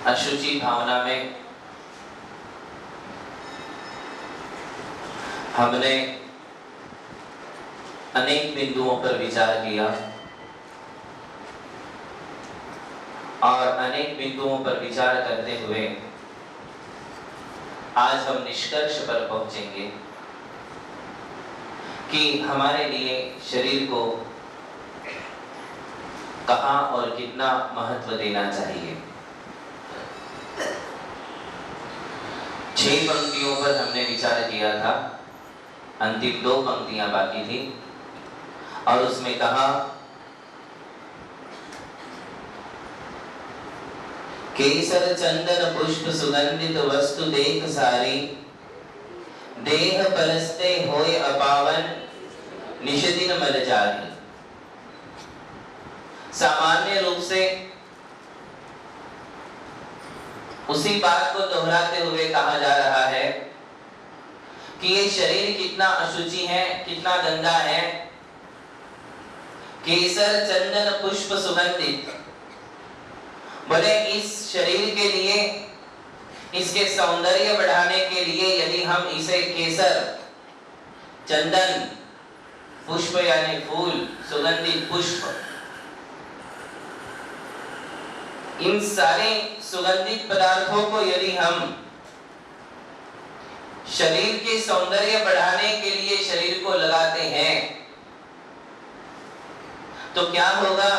अशुचि भावना में हमने अनेक बिंदुओं पर विचार किया और अनेक बिंदुओं पर विचार करते हुए आज हम निष्कर्ष पर पहुंचेंगे कि हमारे लिए शरीर को कहाँ और कितना महत्व देना चाहिए। 6 पंक्तियों पर हमने विचार किया था, अंतिम 2 पंक्तियां बाकी थी और उसमें कहा केसर चंदन पुष्प सुगंधित वस्तु देख सारी, देह परस्ते होय अपावन निश दिन मल जारी। सामान्य रूप से उसी बात को दोहराते हुए कहा जा रहा है कि ये शरीर कितना अशुचि है, कितना गंदा है। केसर चंदन पुष्प सुगंधित, बोले इस शरीर के लिए, इसके सौंदर्य बढ़ाने के लिए यदि हम इसे केसर चंदन पुष्प यानी फूल सुगंधित पुष्प, इन सारे सुगंधित पदार्थों को यदि हम शरीर के सौंदर्य बढ़ाने के लिए शरीर को लगाते हैं तो क्या होगा?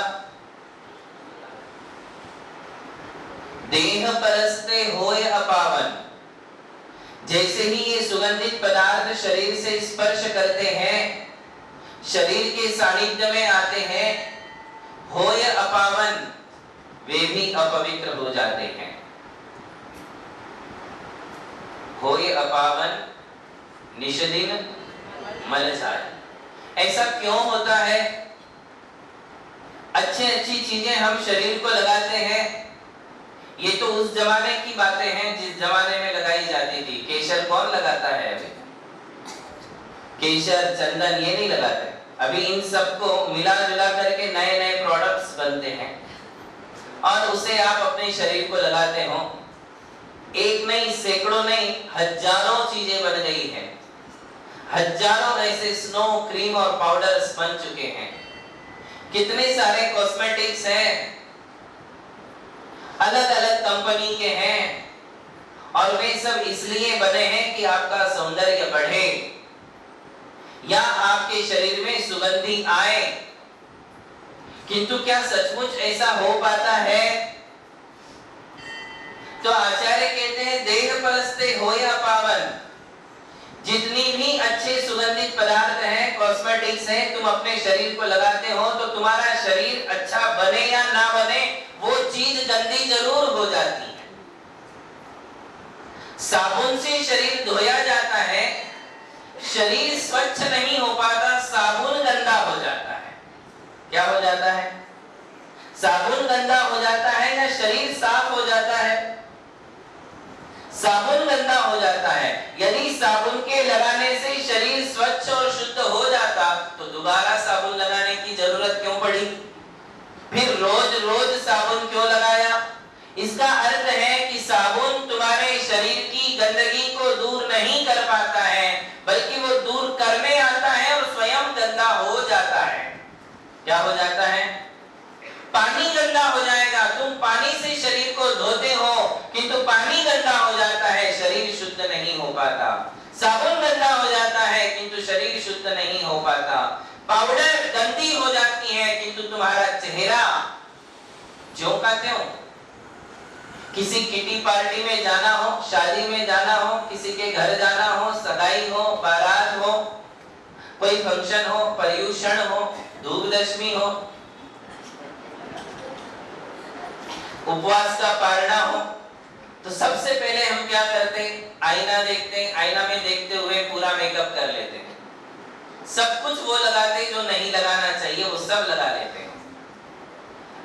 देह परस्ते होय अपावन, जैसे ही ये सुगंधित पदार्थ शरीर से स्पर्श करते हैं, शरीर के सानिध्य में आते हैं, होय अपावन, वे भी अपवित्र हो जाते हैं। होय अपावन निश दिन मल जारी। ऐसा क्यों होता है? अच्छी चीजें हम शरीर को लगाते हैं, ये तो उस जमाने की बातें हैं जिस जमाने में लगाई जाती थी। केसर कौन लगाता है अभी? केसर चंदन ये नहीं लगाते। अभी इन सबको मिला जुला करके नए नए प्रोडक्ट्स बनते हैं और उसे आप अपने शरीर को लगाते हो। एक नहीं, सैकड़ों नहीं, हजारों चीजें बन गई हैं। हजारों ऐसे स्नो क्रीम और पाउडर्स बन चुके हैं। कितने सारे कॉस्मेटिक्स हैं, अलग अलग कंपनी के हैं और वे सब इसलिए बने हैं कि आपका सौंदर्य बढ़े या आपके शरीर में सुगंधी आए। किंतु क्या सचमुच ऐसा हो पाता है? तो आचार्य कहते हैं देह परस्ते होय अपावन, जितनी भी अच्छे सुगंधित पदार्थ हैं, कॉस्मेटिक्स हैं, तुम अपने शरीर को लगाते हो तो तुम्हारा शरीर अच्छा बने या ना बने, वो चीज गंदी जरूर हो जाती है। साबुन से शरीर धोया जाता है, शरीर स्वच्छ नहीं हो पाता, साबुन गंदा हो जाता है। क्या हो जाता है? साबुन गंदा हो जाता है या शरीर साफ हो जाता है? साबुन गंदा हो जाता है। यदि साबुन के लगाने से शरीर स्वच्छ और शुद्ध हो जाता तो दोबारा साबुन लगाने की जरूरत क्यों पड़ी? फिर रोज रोज साबुन क्यों लगाया? इसका अर्थ है कि साबुन तुम्हारे शरीर की गंदगी को दूर नहीं कर पाता है, बल्कि वो दूर करने आता है और स्वयं गंदा हो जाता है। क्या हो जाता है? पानी गंदा हो जाएगा। तुम पानी से शरीर को धोते हो किंतु पानी गंदा हो जाता है, शरीर शुद्ध नहीं हो पाता। साबुन गंदा हो जाता है किंतु शरीर शुद्ध नहीं हो पाता। पाउडर गंदी हो जाती है किंतु तुम्हारा चेहरा ज्यों का त्यों। किसी किटी पार्टी में जाना हो, शादी में जाना हो, किसी के घर जाना हो, सगाई हो, बारात हो, कोई फंक्शन हो, पर्युषण हो, धूप दशमी हो, उपवास का पारणा हो, तो सबसे पहले हम क्या करते हैं? आईना देखते हैं, आईना में देखते हुए पूरा मेकअप कर लेते हैं। सब कुछ वो लगाते जो नहीं लगाना चाहिए वो सब लगा लेते हैं।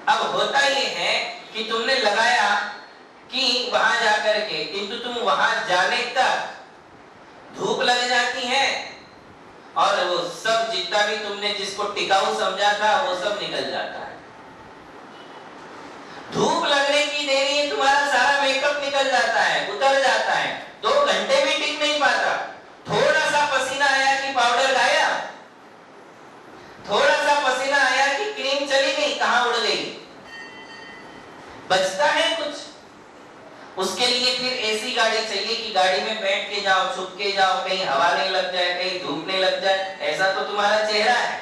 अब होता ये है कि तुमने लगाया कि वहां जाकर के, किंतु तुम वहां जाने तक धूप लग जाती है और वो सब जितना भी तुमने जिसको टिकाऊ समझा था वो सब निकल जाता है। धूप लगने की देरी है, तुम्हारा सारा मेकअप निकल जाता है, उतर जाता है, 2 घंटे भी टिक नहीं पाता। थोड़ा सा पसीना आया कि पाउडर गाया, थोड़ा सा पसीना आया कि क्रीम चली गई, कहां उड़ गई? बचता है कुछ? उसके लिए फिर ऐसी गाड़ी चाहिए कि गाड़ी में बैठ के जाओ, छुप के जाओ, कहीं हवा नहीं लग जाए, कहीं धूप नहीं लग जाए। ऐसा तो तुम्हारा चेहरा है,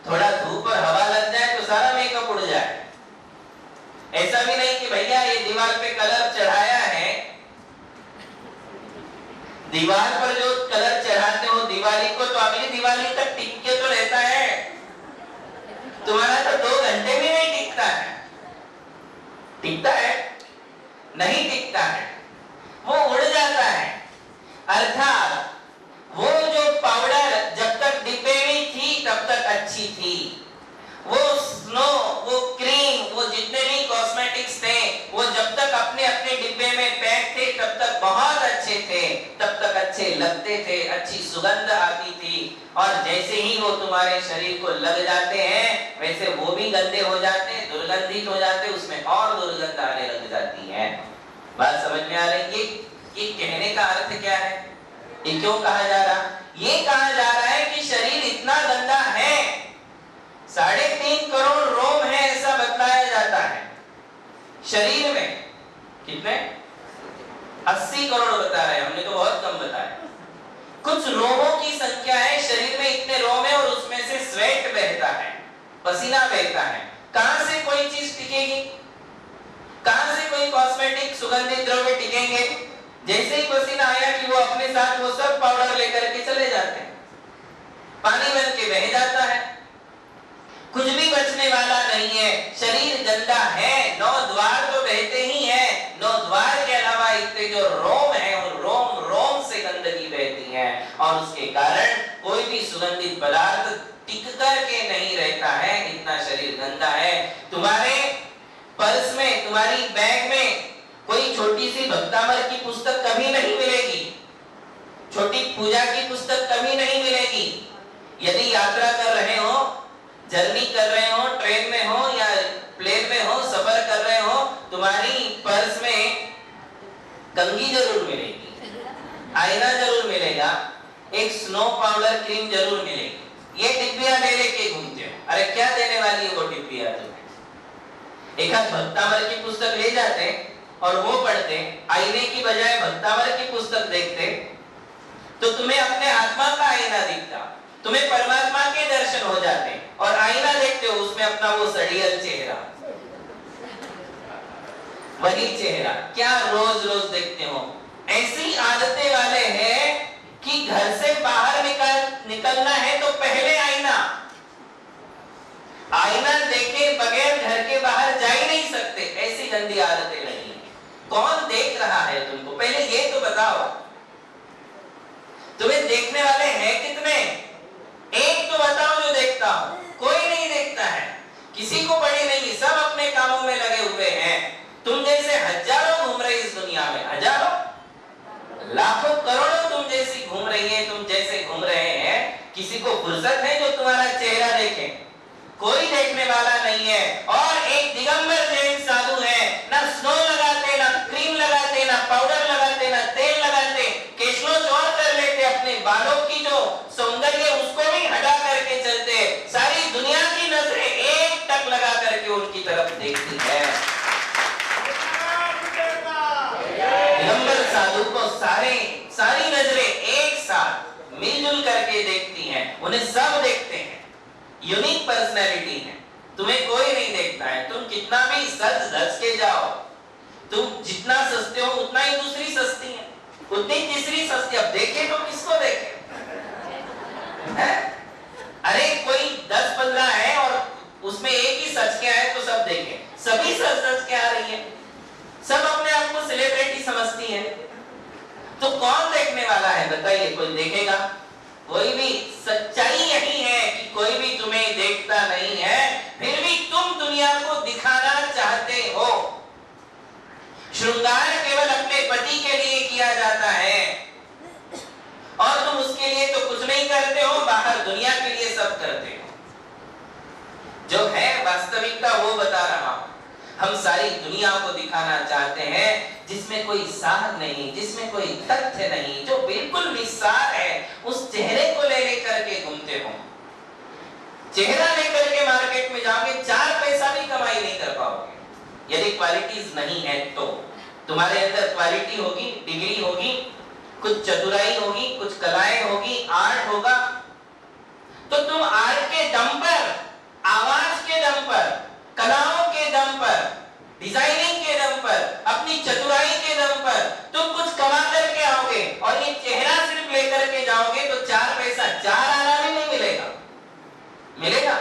थोड़ा धूप और हवा लग जाए तो सारा मेकअप उड़ जाए। ऐसा भी नहीं कि भैया ये दीवार पे कलर चढ़ाया है, दीवार पर जो कलर चढ़ाते हो दिवाली को, तो अगली दिवाली तक टिक के तो रहता है, तुम्हारा तो 2 घंटे भी नहीं टिकता है। टिकता है? नहीं टिकता है, वो उड़ जाता है। अर्थात वो जो पाउडर जब तक डिब्बे में थी तब तक अच्छी थी, वो स्नो, वो क्रीम, वो जितने भी कॉस्मेटिक्स थे, वो जब तक अपने अपने डिब्बे में पैक थे तब तक बहुत अच्छे थे, तब तक अच्छे लगते थे, अच्छी सुगंध आती थी। और जैसे ही वो तुम्हारे शरीर को लग जाते हैं वैसे वो भी गंदे हो जाते हैं, दुर्गंधित हो जाते हैं, उसमें और दुर्गंध आने लग जाती है। बात समझ में आ रही है? ये कहने का अर्थ क्या है? ये क्यों कहा जा रहा? ये कहा जा रहा है कि शरीर इतना गंदा है, 3.5 करोड़ रोम है ऐसा बतलाया जाता है शरीर में। कितने? 80 करोड़ बता रहे हैं, हमने तो बहुत कम बताया। कुछ रोमों की संख्या है शरीर में, इतने रोम है, और उसमें से स्वेट बहता है, पसीना बहता है। कहां से कोई चीज टिकेगी? कहां से कोई कॉस्मेटिक सुगंधित द्रव्य टिकेंगे? जैसे ही पसीना आया कि वो अपने साथ वो सब पाउडर लेकर के चले जाते हैं, पानी बन के बह जाता है, कुछ भी बचने वाला नहीं है। शरीर गंदा है, 9 द्वार तो बहते ही हैं, 9 द्वार के अलावा इतने जो रोम है उन रोम से गंदगी बहती है, और उसके कारण कोई भी सुगंधित पदार्थ टिक कर के नहीं रहता है, इतना शरीर गंदा है। तुम्हारे पर्स में, तुम्हारी बैग में कोई छोटी सी भक्तामर की पुस्तक कभी नहीं मिलेगी, छोटी पूजा की पुस्तक कभी नहीं मिलेगी। यदि यात्रा कर रहे हो, जर्नी कर रहे हो, ट्रेन में हो या प्लेन में हो, सफर कर रहे हो, तुम्हारी पर्स में कंघी जरूर मिलेगी, आईना जरूर मिलेगा, एक स्नो पाउडर क्रीम जरूर मिलेगी। ये डिब्बियां ले लेके घूमते हो, अरे क्या देने वाली है वो डिब्बियां तुम्हें? एक आध भक्तामर की पुस्तक ले जाते और वो पढ़ते, आईने की बजाय भक्तामर की पुस्तक देखते, तो तुम्हें अपने आत्मा का आईना दिखता, तुम्हें परमात्मा के दर्शन हो जाते। और आईना देखते हो, उसमें अपना वो सड़ियल चेहरा, वही चेहरा क्या रोज रोज देखते हो। ऐसी आदतें वाले हैं कि घर से बाहर निकलना है तो पहले आईना देखे बगैर घर के बाहर जा ही नहीं सकते, ऐसी गंदी आदतें लगी हैं। कौन देख रहा है तुमको? पहले ये तो बताओ, तुम्हें देखने वाले हैं कितने? एक तो बताओ जो देखता हो। कोई नहीं देखता है, किसी को पड़ी नहीं, सब अपने कामों में लगे हुए हैं। तुम जैसे हजारों घूम रहे इस दुनिया में, हजारों, लाखों करोड़ों तुम जैसी घूम रही है, तुम जैसे घूम रहे हैं। किसी को फुर्सत है जो तुम्हारा चेहरा देखे? कोई देखने वाला नहीं है। और एक दिगंबर जैन साधु है, ना स्नो लगाते, ना क्रीम लगाते, ना पाउडर लगाते, ना तेल लगाते, केशों चौड़ कर लेते, अपने बालों की जो सौंदर्य उसको भी हटा करके चलते। सारी दुनिया की नजरें एक टक लगा करके उनकी तरफ देखती है। दिगंबर साधु को सारी नजरें एक साथ मिलजुल करके देखती हैं, उन्हें सब देखते हैं। यूनिक पर्सनैलिटी है, तुम्हें कोई नहीं देखता है। तुम कितना भी सज धज के जाओ, तुम जितना सस्ते हो उतना ही दूसरी सस्ती है, उतनी तीसरी सस्ती। अब देखे तो किसको देखे? अरे कोई 10-15 है और उसमें एक ही सच के आए तो सब देखे, सभी सच धज के आ रही है, सब अपने आप को सेलिब्रिटी समझती है। तो कौन देखने वाला है बताइए? कोई देखेगा? कोई भी। सच्चाई यही है कि कोई भी तुम्हें देखता नहीं है, फिर भी तुम दुनिया को दिखाना चाहते हो। श्रृंगार केवल अपने पति के लिए किया जाता है और तुम उसके लिए तो कुछ नहीं करते हो, बाहर दुनिया के लिए सब करते हो। जो है वास्तविकता वो बता रहा हूं। हम सारी दुनिया को दिखाना चाहते हैं जिसमें कोई सार नहीं, जिसमें कोई तथ्य नहीं, जो बिल्कुल निस्सार है, उस चेहरे को ले लेकर के घूमते हो। चेहरा लेकर के मार्केट में जाओगे, 4 पैसा भी कमाई नहीं कर पाओगे यदि क्वालिटीज नहीं है तो। तुम्हारे अंदर क्वालिटी होगी, डिग्री होगी, कुछ चतुराई होगी, कुछ कलाएं होगी, आर्ट होगा, तो तुम आर्ट के दम पर, आवाज के दम पर, कलाओं के दम पर, डिजाइनिंग के दम पर, अपनी चतुराई के दम पर तुम कुछ कमा करके आओगे और ये चेहरा सिर्फ लेकर के जाओगे तो 4 पैसा, 4 आना भी नहीं मिलेगा। मिलेगा?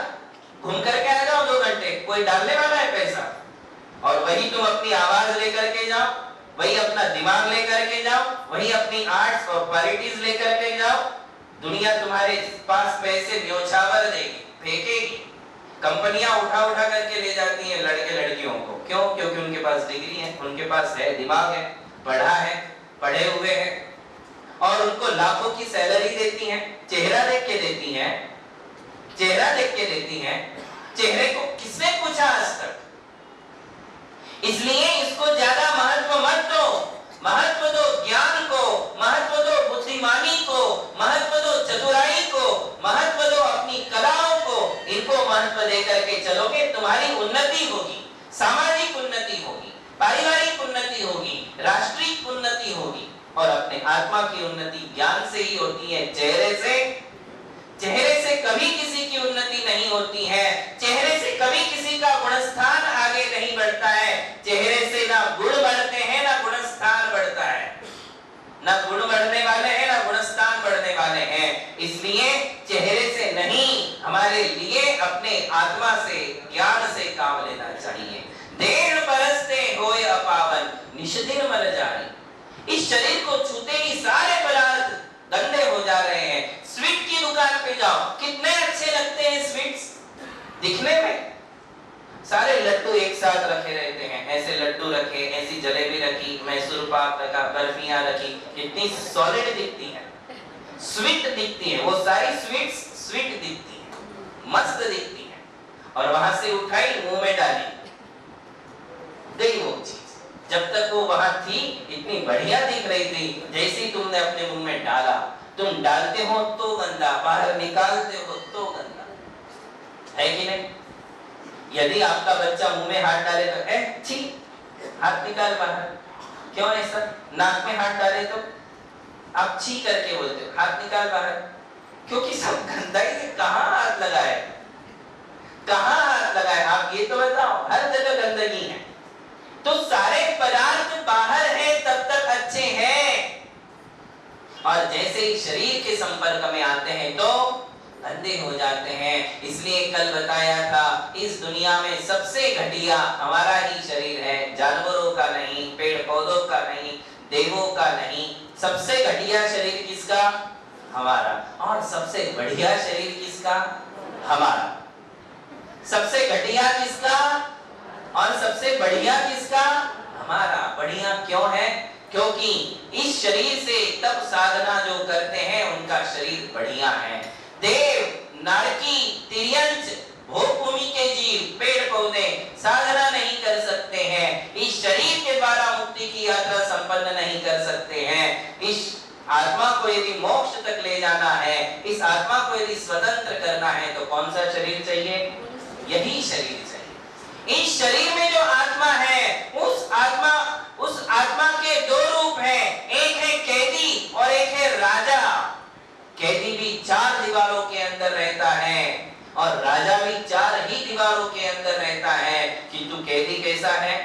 घूम करके आ जाओ 2 घंटे, कोई डालने वाला है पैसा? और वही तुम अपनी आवाज लेकर के जाओ, वही अपना दिमाग लेकर के जाओ, वही अपनी आर्ट्स और क्वालिटीज लेकर के जाओ, दुनिया तुम्हारे पास पैसे न्योछावर देगी, फेंकेगी। कंपनियां उठा उठा करके ले जाती हैं लड़के लड़कियों को। क्यों? क्योंकि उनके पास डिग्री है, उनके पास है दिमाग है, पढ़ा है, पढ़े हुए हैं, और उनको लाखों की सैलरी देती हैं। चेहरा देख के देती हैं, चेहरा देख के देती हैं। चेहरे को किसने पूछा आज तक? इसलिए इसको ज्यादा महत्व मत दो। महत्व दो ज्ञान को, महत्व दो बुद्धिमानी को, महत्व दो चतुराई को, महत्व दो अपनी कलाओं को। इनको महत्व देकर के चलोगे, तुम्हारी उन्नति होगी, सामाजिक उन्नति होगी, पारिवारिक उन्नति होगी, राष्ट्रीय उन्नति होगी, और अपने आत्मा की उन्नति ज्ञान से ही होती है, चेहरे से। चेहरे से कभी किसी की उन्नति नहीं होती है, चेहरे से कभी किसी का गुणस्थान आगे नहीं बढ़ता है। चेहरे से ना गुण बढ़ते हैं, ना गुणस्थान बढ़ता है, ना गुण बढ़ने वाले हैं, ना गुणस्थान बढ़ने वाले हैं। इसलिए चेहरे से नहीं, हमारे लिए अपने आत्मा से, ज्ञान से काम लेना चाहिए। देह परस्ते होए अपावन, निष्दिन मर जाए। इस शरीर को छूते ही सारे पदार्थ गंदे हो जा रहे हैं। स्वीट की दुकान पे जाओ, कितने अच्छे लगते हैं स्वीट्स दिखने में, सारे लड्डू एक साथ रखे रहते हैं, ऐसे लड्डू रखे, ऐसी जलेबी रखी, मैसूर पाक रखा, बर्फियां रखी, कितनी सॉलिड दिखती हैं, स्वीट दिखती हैं, वो सारी स्वीट्स स्वीट दिखती हैं, मस्त दिखती हैं, और वहां से उठाई, मुंह में डाली, गई वो चीज। जब तक वो वहां थी इतनी बढ़िया दिख रही थी, जैसे ही तुमने अपने मुंह में डाला, तुम डालते हो तो गंदा, बाहर निकालते हो तो गंदा, है कि नहीं? यदि आपका बच्चा मुंह में हाथ डाले तो छी, हाथ निकाल बाहर। क्यों ऐसा? नाक में हाथ डाले तो आप छी करके बोलते हो, हाथ निकाल बाहर। क्योंकि सब गंदाई से कहां हाथ लगाए, कहां हाथ लगाए, आप ये तो बताओ। हर जगह गंदगी है, तो सारे पदार्थ बाहर हैं तब तक अच्छे हैं, और जैसे ही शरीर के संपर्क में आते हैं तो गंदे हो जाते हैं। इसलिए कल बताया था, इस दुनिया में सबसे घटिया हमारा ही शरीर है, जानवरों का नहीं, पेड़ पौधों का नहीं, देवों का नहीं। सबसे घटिया शरीर किसका? हमारा। और सबसे बढ़िया शरीर किसका? हमारा। सबसे घटिया किसका और सबसे बढ़िया किसका? हमारा। बढ़िया क्यों है? क्योंकि इस शरीर से तब साधना जो करते हैं उनका शरीर बढ़िया है। देव, नारकी, तिर्यंच, भोगभूमि के जीव, पेड़ पौधे साधना नहीं कर सकते हैं, इस शरीर के द्वारा मुक्ति की यात्रा संपन्न नहीं कर सकते हैं। इस आत्मा को यदि मोक्ष तक ले जाना है, इस आत्मा को यदि स्वतंत्र करना है, तो कौन सा शरीर चाहिए? यही शरीर चाहिए। इस शरीर में जो आत्मा है, उस आत्मा के 2 रूप हैं, एक है कैदी और एक है राजा। कैदी भी 4 दीवारों के अंदर रहता है और राजा भी 4 ही दीवारों के अंदर रहता है। किंतु कैदी कैसा है?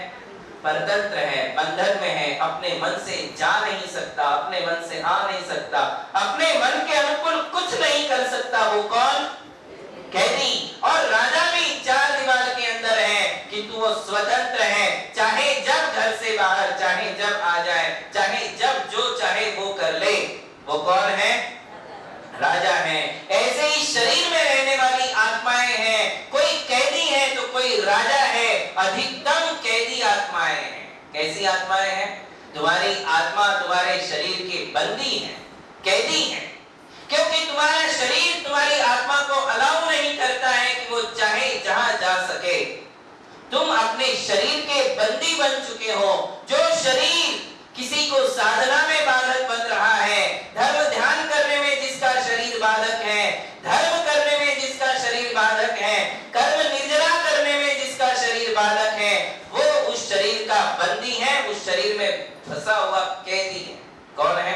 परतंत्र है, बंधन में है, अपने मन से जा नहीं सकता, अपने मन से आ नहीं सकता, अपने मन के अनुकूल कुछ नहीं कर सकता। वो कौन? कैदी। और राजा भी 4 दीवार के अंदर है, किंतु वो स्वतंत्र है, चाहे जब घर से बाहर, चाहे जब आ जाए, चाहे जब जो चाहे वो कर ले। वो कौन है? राजा है। ऐसे ही शरीर में रहने वाली आत्माएं हैं, कोई कैदी है तो कोई राजा है। अधिकतम कैदी आत्माएं हैं। कैसी आत्माएं हैं? तुम्हारी आत्मा तुम्हारे शरीर के बंदी है, कैदी है, क्योंकि तुम्हारा शरीर तुम्हारी आत्मा को अलाउ नहीं करता है कि वो चाहे जहां जा सके। तुम अपने शरीर के बंदी बन चुके हो। जो शरीर किसी को साधना में बाधक बन रहा है, धर्म ध्यान करने में जिसका शरीर बाधक है, धर्म करने में जिसका शरीर बाधक है, कर्म निर्जरा करने में जिसका शरीर बाधक है, वो उस शरीर का बंदी है, उस शरीर में फंसा हुआ कैदी है। कौन है?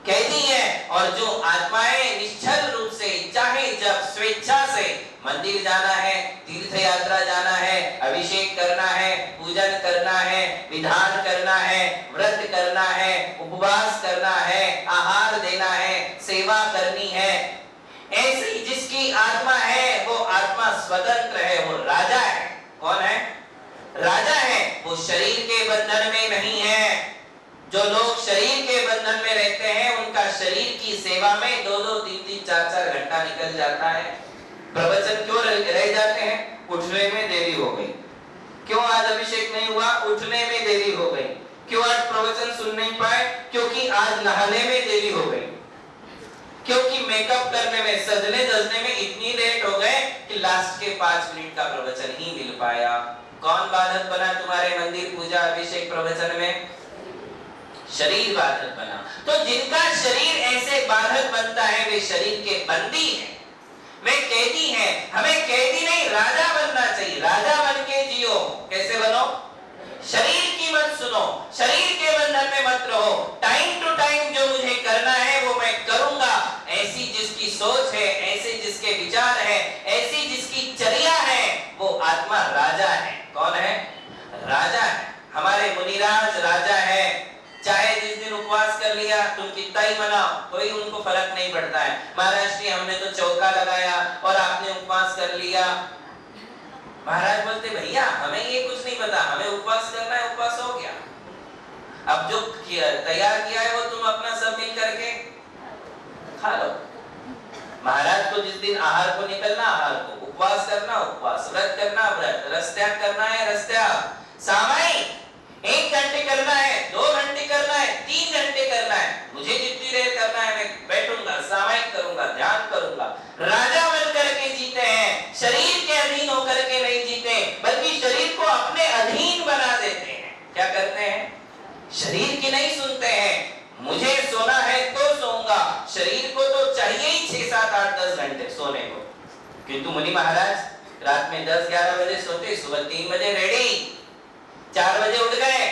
कैदी है। और जो आत्माएं निश्चल रूप से चाहे जब स्वेच्छा से मंदिर जाना है, तीर्थ यात्रा जाना है, अभिषेक करना है, पूजन करना है, विधान करना है, व्रत करना है, उपवास करना है, आहार देना है, सेवा करनी है, ऐसी जिसकी आत्मा है वो आत्मा स्वतंत्र है, वो राजा है। कौन है? राजा है। वो शरीर के बंधन में नहीं है। जो लोग शरीर के बंधन में रहते हैं उनका शरीर की सेवा में 2-2, 3-3, 4-4 घंटा निकल जाता है। प्रवचन क्यों रह जाते हैं? उठने में देरी हो गई। क्यों आज अभिषेक नहीं हुआ? उठने में देरी हो गई। क्यों आज प्रवचन सुन नहीं पाए? क्योंकि आज नहाने में देरी हो गई। क्योंकि मेकअप करने में, सजने धजने में इतनी लेट हो गए कि लास्ट के 5 मिनट का प्रवचन ही मिल पाया। कौन बाधक बना तुम्हारे मंदिर पूजा अभिषेक प्रवचन में? शरीर बाधक बना। तो जिनका शरीर ऐसे बाधक बनता है वे शरीर के बंदी हैं, वे कैदी हैं। हमें कैदी नहीं राजा बनना चाहिए। राजा बन के जियो। कैसे बनो? शरीर की मत सुनो, शरीर के बंधन में मत रहो। टाइम टू टाइम जो मुझे करना है वो मैं करूंगा। ऐसी जिसकी सोच है, ऐसे जिसके विचार है, ऐसी जिसकी चर्या है, वो आत्मा राजा है। कौन है? राजा है। हमारे मुनिराज राजा है। चाहे जिस दिन उपवास कर लिया तुम कितना ही मनाओ, कोई उनको फर्क नहीं पड़ता है। महाराज जी हमने तो चौका लगाया और आपने उपवास कर लिया। महाराज बोलते भैया हमें ये कुछ नहीं पता, हमें उपवास करना है, उपवास हो गया। अब जो तैयार किया है वो तुम अपना सब मिल करके खा लो। महाराज को जिस दिन आहार को निकलना आहार को, उपवास करना उपवास, व्रत करना व्रत, रस त्याग करना है रस त्याग, सामायिक 1 घंटे करना है, 2 घंटे करना है, 3 घंटे करना है। मुझे जितनी देर करना है मैं बैठूंगा, सामायिक करूंगा, ध्यान करूंगा। राजा बन करके जीते हैं, शरीर के अधीन होकर के नहीं जीते, बल्कि शरीर को अपने अधीन बना देते हैं। क्या करते हैं? शरीर की नहीं सुनते हैं। मुझे सोना है तो सोऊंगा, शरीर को तो चाहिए ही 6, 7, 8, 10 घंटे सोने को। किंतु मुनि महाराज रात में 10, 11 बजे सोते, सुबह 3 बजे रेडी, 4 बजे उठ गए।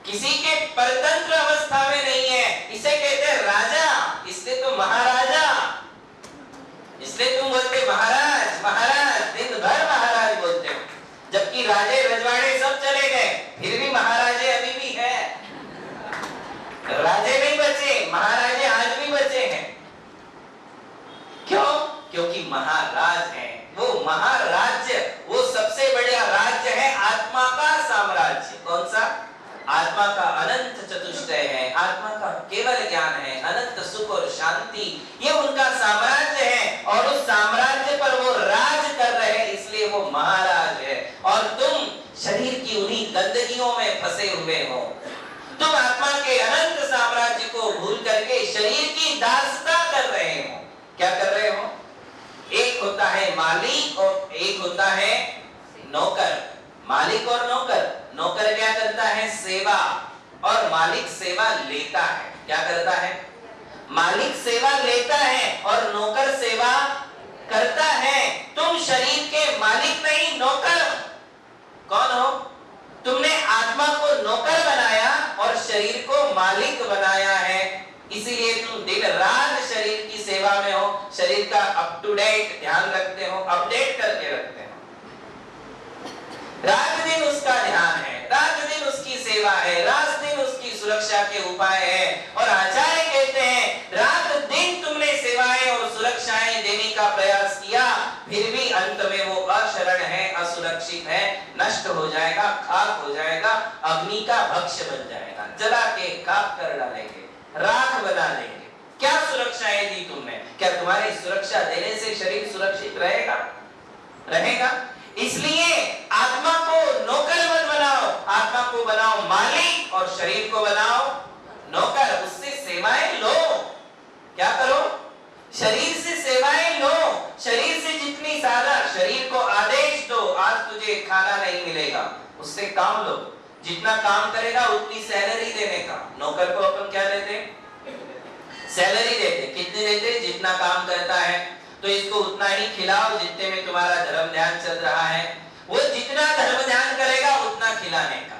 किसी के परतंत्र अवस्था में नहीं है। इसे कहते हैं राजा, इसलिए तो महाराजा। इसलिए तुम बोलते महाराज महाराज, दिन भर महाराज बोलते हो, जबकि राजे रजवाड़े सब चले गए, फिर भी महाराजे अभी भी है। राजे नहीं बचे, महाराजे आज भी बचे हैं। क्यों? क्योंकि महाराज है। वो महाराज्य, वो सबसे बड़ा राज्य है आत्मा का साम्राज्य। कौन सा? आत्मा का अनंत चतुष्टय है, आत्मा का केवल ज्ञान है, अनंत सुख और शांति, ये उनका साम्राज्य है। और उस साम्राज्य पर वो राज कर रहे हैं, इसलिए वो महाराज है। और तुम शरीर की उन्हीं गंदगियों में फंसे हुए हो। तुम आत्मा के अनंत साम्राज्य को भूल करके शरीर की दासता कर रहे हो। क्या कर रहे हो? एक होता है मालिक और एक होता है नौकर। मालिक और नौकर, नौकर क्या करता है? सेवा। और मालिक सेवा लेता है। क्या करता है? मालिक सेवा लेता है और नौकर सेवा करता है। तुम शरीर के मालिक नहीं, नौकर। कौन हो? तुमने आत्मा को नौकर बनाया और शरीर को मालिक बनाया है। इसीलिए तुम दिन रात शरीर की सेवा में हो, शरीर का अप टू डेट ध्यान रखते हो, अपडेट करके रखते हो। रात दिन उसका ध्यान है, रात दिन उसकी सेवा है, रात दिन उसकी सुरक्षा के उपाय है। और आचार्य कहते हैं रात दिन तुमने सेवाएं और सुरक्षाएं देने का प्रयास किया, फिर भी अंत में वो अशरण है, असुरक्षित है, नष्ट हो जाएगा, खाक हो जाएगा, अग्नि का भक्ष्य बन जाएगा, जला के खाक कर डालेंगे, राख बना देंगे। क्या सुरक्षाएं दी तुमने? क्या तुम्हारी सुरक्षा देने से शरीर सुरक्षित रहेगा? रहेगा? इसलिए आत्मा को नौकर मत बनाओ, आत्मा को बनाओ मालिक और शरीर को बनाओ नौकर। उससे सेवाएं लो। क्या करो? शरीर से सेवाएं लो। शरीर से जितनी ज्यादा, शरीर को आदेश दो, आज तुझे तुझे खाना नहीं मिलेगा, उससे काम लो। जितना काम करेगा उतनी सैलरी देने का। नौकर को अपन क्या देते? सैलरी देते। कितनी देते? जितना काम करता है, तो इसको उतना ही खिलाओ जितने में तुम्हारा धर्म ध्यान चल रहा है। वो जितना धर्म ध्यान करेगा उतना खिलाने का।